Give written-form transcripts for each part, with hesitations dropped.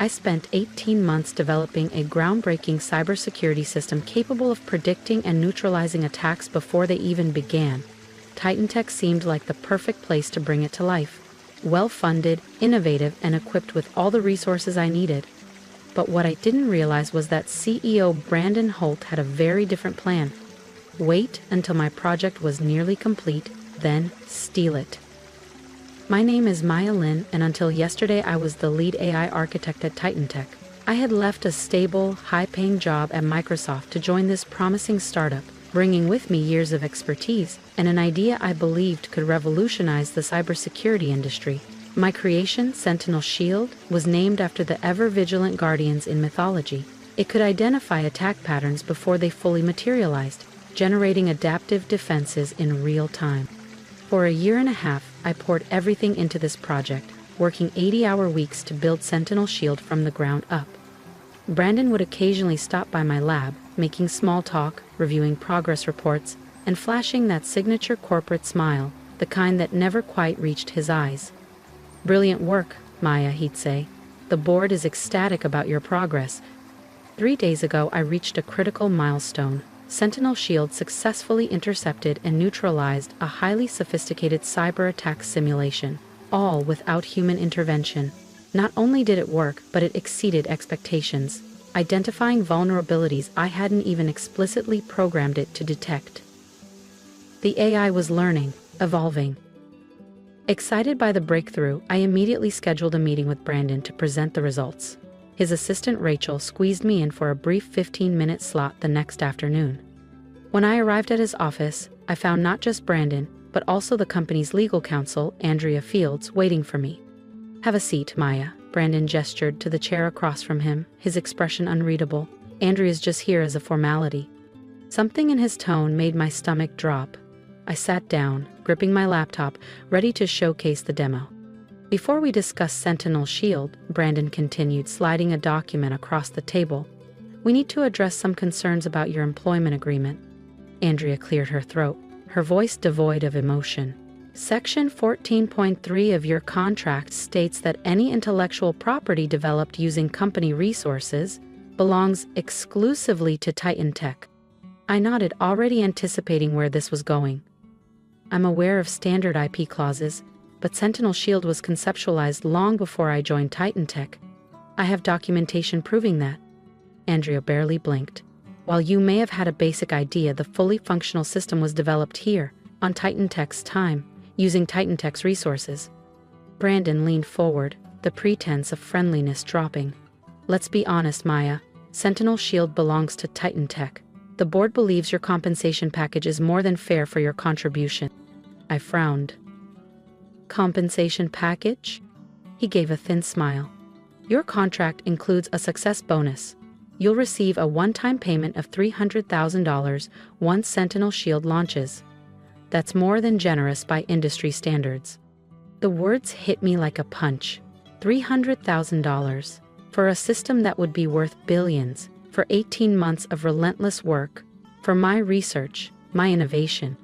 I spent 18 months developing a groundbreaking cybersecurity system capable of predicting and neutralizing attacks before they even began. Titan Tech seemed like the perfect place to bring it to life. Well-funded, innovative, and equipped with all the resources I needed. But what I didn't realize was that CEO Brandon Holt had a very different plan. Wait until my project was nearly complete, then steal it. My name is Maya Lin, and until yesterday I was the lead AI architect at Titan Tech. I had left a stable, high-paying job at Microsoft to join this promising startup, bringing with me years of expertise and an idea I believed could revolutionize the cybersecurity industry. My creation, Sentinel Shield, was named after the ever-vigilant guardians in mythology. It could identify attack patterns before they fully materialized, generating adaptive defenses in real time. For a year and a half, I poured everything into this project, working 80-hour weeks to build Sentinel Shield from the ground up. Brandon would occasionally stop by my lab, making small talk, reviewing progress reports, and flashing that signature corporate smile, the kind that never quite reached his eyes. "Brilliant work, Maya," he'd say. "The board is ecstatic about your progress." 3 days ago, I reached a critical milestone. Sentinel Shield successfully intercepted and neutralized a highly sophisticated cyber attack simulation, all without human intervention. Not only did it work, but it exceeded expectations, identifying vulnerabilities I hadn't even explicitly programmed it to detect. The AI was learning, evolving. Excited by the breakthrough, I immediately scheduled a meeting with Brandon to present the results. His assistant Rachel squeezed me in for a brief 15-minute slot the next afternoon. When I arrived at his office, I found not just Brandon, but also the company's legal counsel, Andrea Fields, waiting for me. "Have a seat, Maya." Brandon gestured to the chair across from him, his expression unreadable. "Andrea's just here as a formality." Something in his tone made my stomach drop. I sat down, gripping my laptop, ready to showcase the demo. "Before we discuss Sentinel Shield," Brandon continued, sliding a document across the table, "we need to address some concerns about your employment agreement." Andrea cleared her throat, her voice devoid of emotion. "Section 14.3 of your contract states that any intellectual property developed using company resources belongs exclusively to Titan Tech." I nodded, already anticipating where this was going. "I'm aware of standard IP clauses, but Sentinel Shield was conceptualized long before I joined Titan Tech. I have documentation proving that." Andrea barely blinked. "While you may have had a basic idea, the fully functional system was developed here, on Titan Tech's time, using Titan Tech's resources." Brandon leaned forward, the pretense of friendliness dropping. "Let's be honest, Maya. Sentinel Shield belongs to Titan Tech. The board believes your compensation package is more than fair for your contribution." I frowned. "Compensation package?" He gave a thin smile. "Your contract includes a success bonus. You'll receive a one-time payment of $300,000 once Sentinel Shield launches. That's more than generous by industry standards." The words hit me like a punch. $300,000 for a system that would be worth billions, for 18 months of relentless work, for my research, my innovation.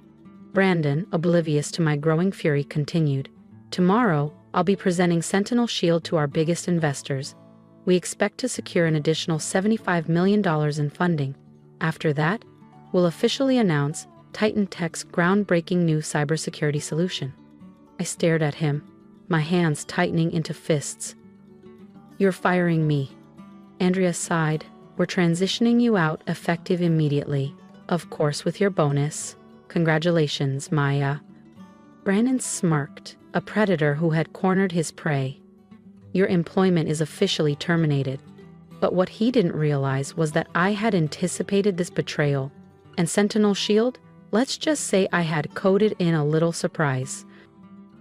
Brandon, oblivious to my growing fury, continued. "Tomorrow, I'll be presenting Sentinel Shield to our biggest investors. We expect to secure an additional $75 million in funding. After that, we'll officially announce Titan Tech's groundbreaking new cybersecurity solution." I stared at him, my hands tightening into fists. "You're firing me." Andrea sighed. "We're transitioning you out, effective immediately. Of course, with your bonus. Congratulations, Maya." Brandon smirked, a predator who had cornered his prey. "Your employment is officially terminated." But what he didn't realize was that I had anticipated this betrayal. And Sentinel Shield? Let's just say I had coded in a little surprise.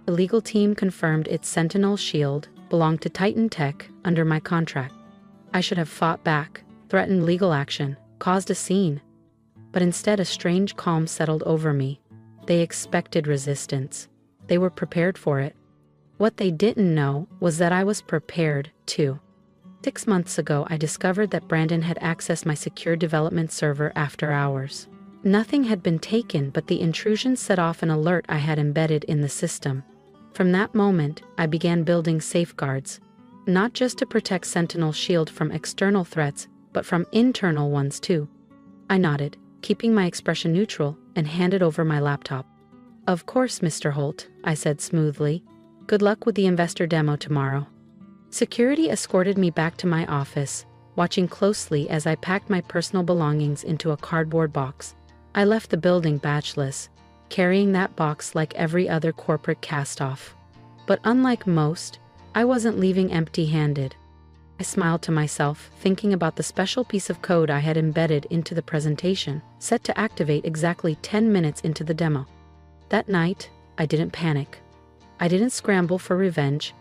The legal team confirmed its Sentinel Shield belonged to Titan Tech under my contract. I should have fought back, threatened legal action, caused a scene. But instead, a strange calm settled over me. They expected resistance. They were prepared for it. What they didn't know was that I was prepared, too. 6 months ago, I discovered that Brandon had accessed my secure development server after hours. Nothing had been taken, but the intrusion set off an alert I had embedded in the system. From that moment, I began building safeguards. Not just to protect Sentinel's shield from external threats, but from internal ones too. I nodded, keeping my expression neutral, and handed over my laptop. Of course, Mr. Holt, I said smoothly. Good luck with the investor demo tomorrow. Security escorted me back to my office, watching closely as I packed my personal belongings into a cardboard box. I left the building badgeless, carrying that box like every other corporate cast-off. But unlike most, I wasn't leaving empty-handed. I smiled to myself, thinking about the special piece of code I had embedded into the presentation, set to activate exactly 10 minutes into the demo. That night, I didn't panic. I didn't scramble for revenge.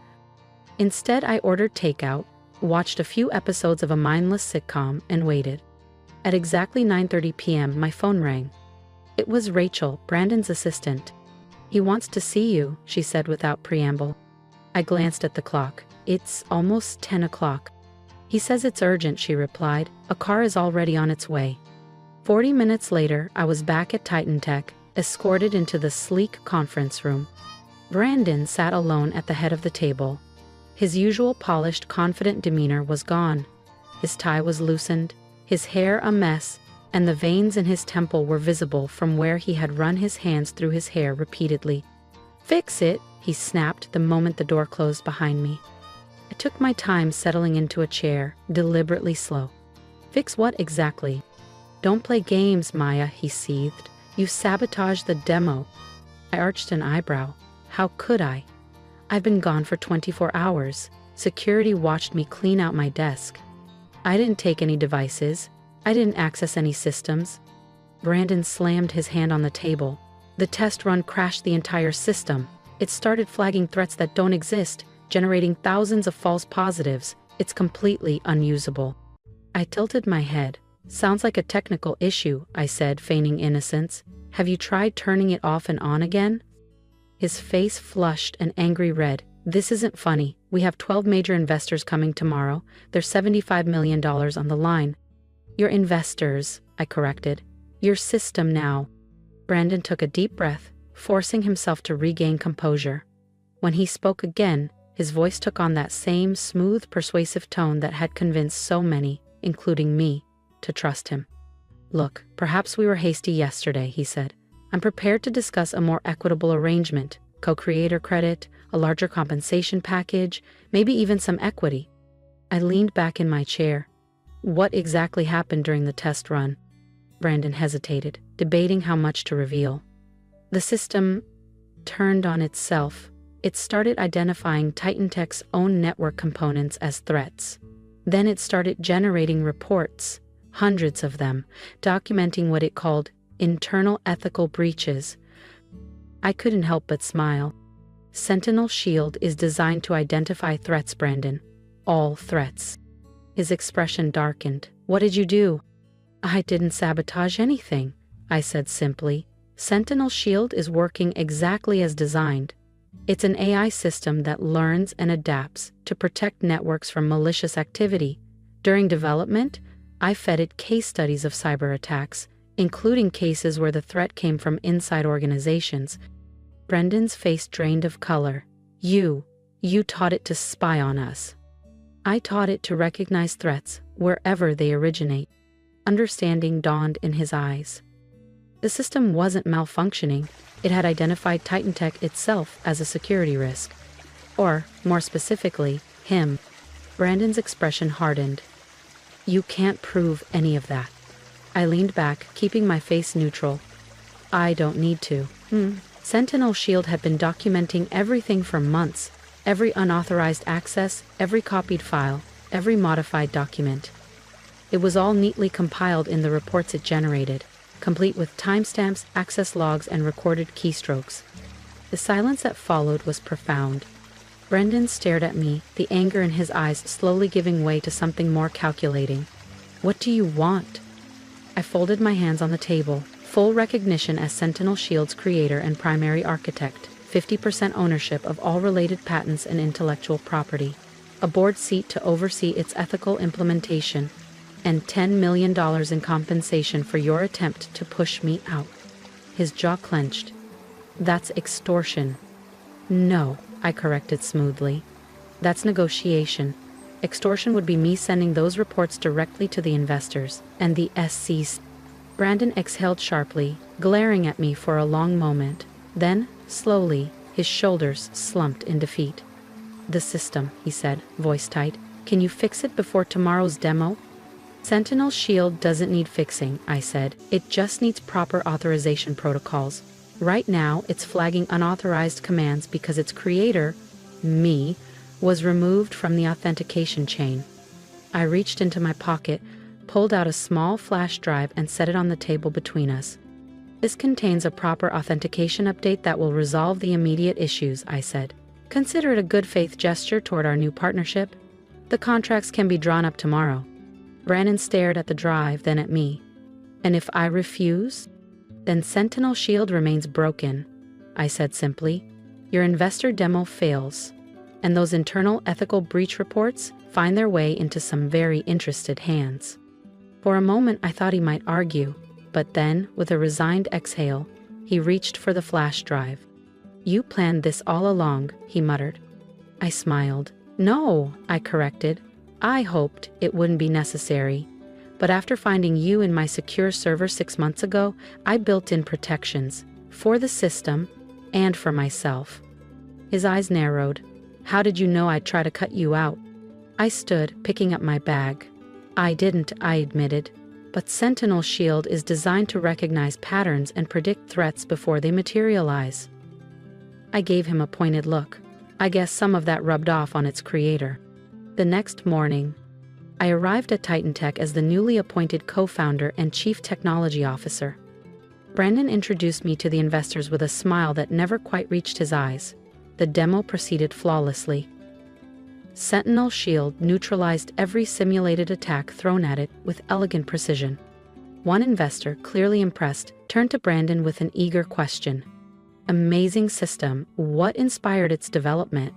Instead, I ordered takeout, watched a few episodes of a mindless sitcom, and waited. At exactly 9:30 p.m., my phone rang. It was Rachel, Brandon's assistant. He wants to see you, she said without preamble. I glanced at the clock. It's almost 10 o'clock. He says it's urgent, she replied. A car is already on its way. 40 minutes later, I was back at Titan Tech, escorted into the sleek conference room. Brandon sat alone at the head of the table. His usual polished, confident demeanor was gone. His tie was loosened, his hair a mess, and the veins in his temple were visible from where he had run his hands through his hair repeatedly. Fix it, he snapped the moment the door closed behind me. I took my time settling into a chair, deliberately slow. Fix what exactly? Don't play games, Maya, he seethed. You sabotaged the demo. I arched an eyebrow. How could I? I've been gone for 24 hours. Security watched me clean out my desk. I didn't take any devices. I didn't access any systems. Brandon slammed his hand on the table. The test run crashed the entire system. It started flagging threats that don't exist, generating thousands of false positives. It's completely unusable. I tilted my head. Sounds like a technical issue, I said, feigning innocence. Have you tried turning it off and on again? His face flushed an angry red. This isn't funny. We have 12 major investors coming tomorrow. There's $75 million on the line. Your investors, I corrected. Your system now. Brandon took a deep breath, forcing himself to regain composure. When he spoke again, his voice took on that same smooth, persuasive tone that had convinced so many, including me, to trust him. Look, perhaps we were hasty yesterday, he said. I'm prepared to discuss a more equitable arrangement, co-creator credit, a larger compensation package, maybe even some equity. I leaned back in my chair. What exactly happened during the test run? Brandon hesitated, debating how much to reveal. The system turned on itself. It started identifying Titan Tech's own network components as threats. Then it started generating reports, hundreds of them, documenting what it called internal ethical breaches. I couldn't help but smile. Sentinel Shield is designed to identify threats, Brandon. All threats. His expression darkened. What did you do? I didn't sabotage anything, I said simply. Sentinel Shield is working exactly as designed. It's an AI system that learns and adapts to protect networks from malicious activity. During development, I fed it case studies of cyber attacks, including cases where the threat came from inside organizations. Brendan's face drained of color. You taught it to spy on us. I taught it to recognize threats wherever they originate. Understanding dawned in his eyes. The system wasn't malfunctioning. It had identified Titan Tech itself as a security risk. Or, more specifically, him. Brandon's expression hardened. You can't prove any of that. I leaned back, keeping my face neutral. I don't need to. Sentinel Shield had been documenting everything for months. Every unauthorized access, every copied file, every modified document. It was all neatly compiled in the reports it generated, complete with timestamps, access logs, and recorded keystrokes. The silence that followed was profound. Brendan stared at me, the anger in his eyes slowly giving way to something more calculating. What do you want? I folded my hands on the table, full recognition as Sentinel Shield's creator and primary architect, 50% ownership of all related patents and intellectual property, a board seat to oversee its ethical implementation, and $10 million in compensation for your attempt to push me out. His jaw clenched. That's extortion. No, I corrected smoothly. That's negotiation. Extortion would be me sending those reports directly to the investors and the SCs. Brandon exhaled sharply, glaring at me for a long moment. Then, slowly, his shoulders slumped in defeat. The system, he said, voice tight. Can you fix it before tomorrow's demo? Sentinel Shield doesn't need fixing, I said. It just needs proper authorization protocols. Right now, it's flagging unauthorized commands because its creator, me, was removed from the authentication chain. I reached into my pocket, pulled out a small flash drive and set it on the table between us. This contains a proper authentication update that will resolve the immediate issues, I said. Consider it a good faith gesture toward our new partnership. The contracts can be drawn up tomorrow. Brandon stared at the drive, then at me. And if I refuse? Then Sentinel Shield remains broken, I said simply. Your investor demo fails, and those internal ethical breach reports find their way into some very interested hands. For a moment I thought he might argue, but then, with a resigned exhale, he reached for the flash drive. You planned this all along, he muttered. I smiled. No, I corrected. I hoped it wouldn't be necessary. But after finding you in my secure server 6 months ago, I built in protections for the system and for myself. His eyes narrowed. How did you know I'd try to cut you out? I stood, picking up my bag. I didn't, I admitted. But Sentinel Shield is designed to recognize patterns and predict threats before they materialize. I gave him a pointed look. I guess some of that rubbed off on its creator. The next morning, I arrived at Titan Tech as the newly appointed co-founder and chief technology officer. Brandon introduced me to the investors with a smile that never quite reached his eyes. The demo proceeded flawlessly. Sentinel Shield neutralized every simulated attack thrown at it with elegant precision. One investor, clearly impressed, turned to Brandon with an eager question. Amazing system, what inspired its development?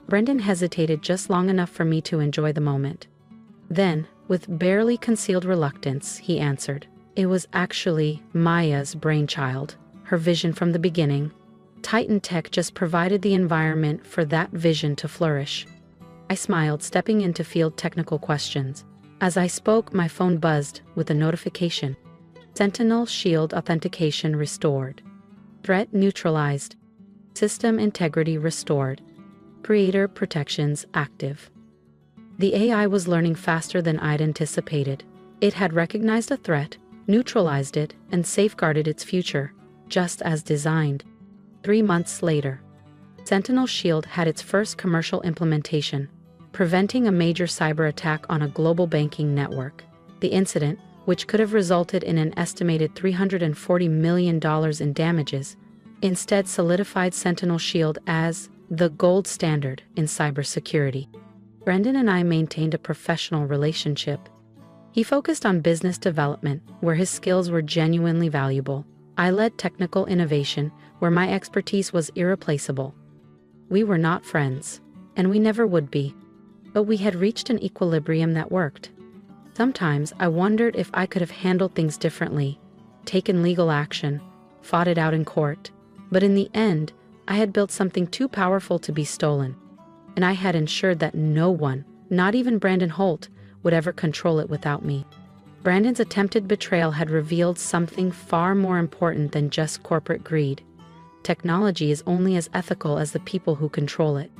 Brandon hesitated just long enough for me to enjoy the moment. Then, with barely concealed reluctance, he answered. It was actually Maya's brainchild, her vision from the beginning. Titan Tech just provided the environment for that vision to flourish. I smiled, stepping in to field technical questions. As I spoke, my phone buzzed with a notification. Sentinel Shield authentication restored. Threat neutralized. System integrity restored. Creator protections active. The AI was learning faster than I'd anticipated. It had recognized a threat, neutralized it, and safeguarded its future, just as designed. 3 months later, Sentinel Shield had its first commercial implementation, preventing a major cyber attack on a global banking network. The incident, which could have resulted in an estimated $340 million in damages, instead solidified Sentinel Shield as the gold standard in cybersecurity. Brandon and I maintained a professional relationship. He focused on business development, where his skills were genuinely valuable. I led technical innovation, where my expertise was irreplaceable. We were not friends, and we never would be. But we had reached an equilibrium that worked. Sometimes I wondered if I could have handled things differently, taken legal action, fought it out in court. But in the end, I had built something too powerful to be stolen, and I had ensured that no one, not even Brandon Holt, would ever control it without me. Brandon's attempted betrayal had revealed something far more important than just corporate greed. Technology is only as ethical as the people who control it.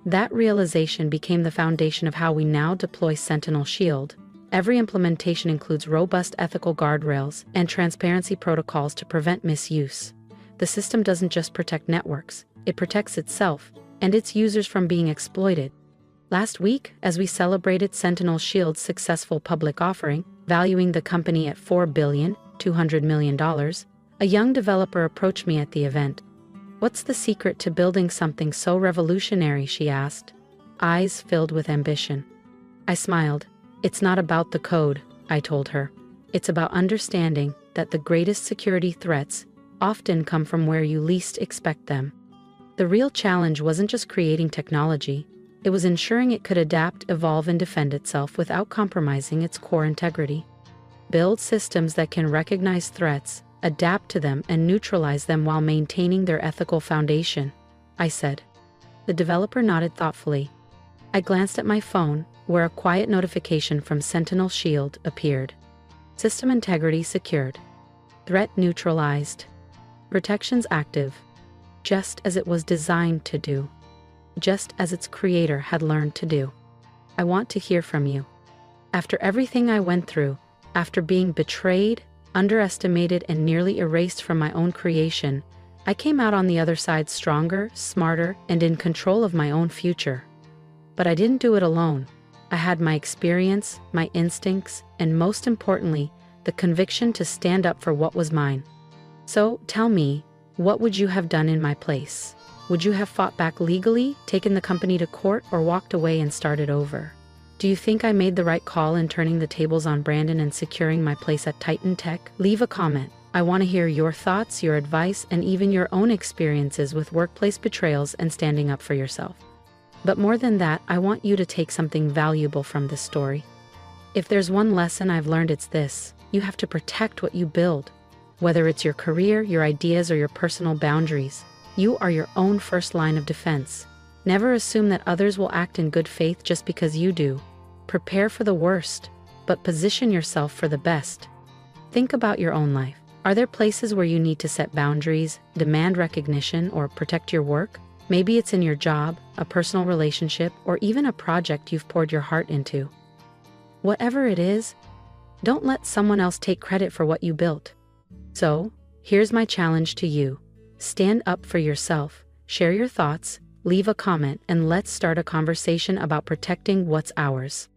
That realization became the foundation of how we now deploy Sentinel Shield. Every implementation includes robust ethical guardrails and transparency protocols to prevent misuse. The system doesn't just protect networks, it protects itself and its users from being exploited. Last week, as we celebrated Sentinel Shield's successful public offering, valuing the company at $4.2 billion, a young developer approached me at the event. What's the secret to building something so revolutionary, she asked, eyes filled with ambition. I smiled. It's not about the code, I told her. It's about understanding that the greatest security threats often come from where you least expect them. The real challenge wasn't just creating technology, it was ensuring it could adapt, evolve, and defend itself without compromising its core integrity. Build systems that can recognize threats, adapt to them, and neutralize them while maintaining their ethical foundation, I said. The developer nodded thoughtfully. I glanced at my phone, where a quiet notification from Sentinel Shield appeared. System integrity secured. Threat neutralized. Protections active. Just as it was designed to do. Just as its creator had learned to do. I want to hear from you. After everything I went through, after being betrayed, underestimated, and nearly erased from my own creation, I came out on the other side stronger, smarter, and in control of my own future. But I didn't do it alone. I had my experience, my instincts, and most importantly, the conviction to stand up for what was mine. So, tell me, what would you have done in my place? Would you have fought back legally, taken the company to court, or walked away and started over? Do you think I made the right call in turning the tables on Brandon and securing my place at Titan Tech? Leave a comment. I want to hear your thoughts, your advice, and even your own experiences with workplace betrayals and standing up for yourself. But more than that, I want you to take something valuable from this story. If there's one lesson I've learned, it's this: you have to protect what you build. Whether it's your career, your ideas, or your personal boundaries, you are your own first line of defense. Never assume that others will act in good faith just because you do. Prepare for the worst, but position yourself for the best. Think about your own life. Are there places where you need to set boundaries, demand recognition, or protect your work? Maybe it's in your job, a personal relationship, or even a project you've poured your heart into. Whatever it is, don't let someone else take credit for what you built. So, here's my challenge to you. Stand up for yourself, share your thoughts, leave a comment, and let's start a conversation about protecting what's ours.